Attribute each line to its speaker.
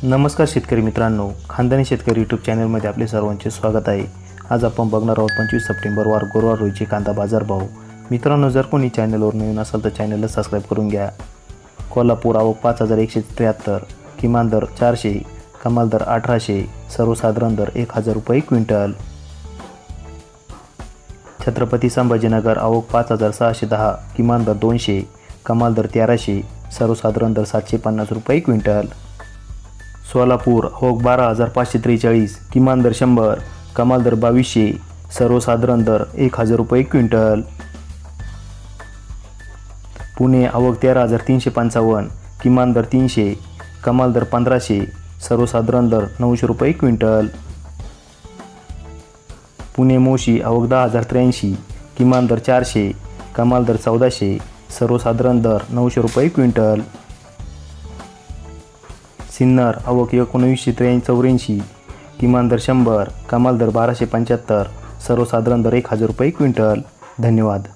Speaker 1: नमस्कार शेतकरी मित्रांनो, खानदानी शेतकरी यूट्यूब चॅनलमध्ये आपले सर्वांचे स्वागत आहे। आज आपण बघणार आहोत 25 सप्टेंबर वार गुरुवार रोजी कांदा बाजार भाव। मित्रांनो, जर कोणी चॅनलवर नवीन असाल तर चॅनलला सबस्क्राईब करून घ्या। कोल्हापूर आवक 5173, किमान दर 400, कमाल दर 1800, सर्वसाधारण दर 1000 रुपये क्विंटल। छत्रपती संभाजीनगर आवक 5610, किमान दर 200, कमाल दर 1300, सर्वसाधारण दर 750 रुपये क्विंटल। सोलापूर आवक 12543, किमान दर 100, कमाल दर 2200, सर्वसाधारण दर 1000 रुपये क्विंटल। पुणे आवक 13355, किमान दर 300, कमाल दर 1500, सर्वसाधारण दर 900 रुपये क्विंटल। पुणे मोशी आवक 10083, किमान दर 400, कमाल दर 1400, सर्वसाधारण दर 900 रुपये क्विंटल। सिन्नर आवक 1984, किमान दर 100, कमाल दर 1275, सर्वसाधारण दर 1000 रुपये क्विंटल। धन्यवाद।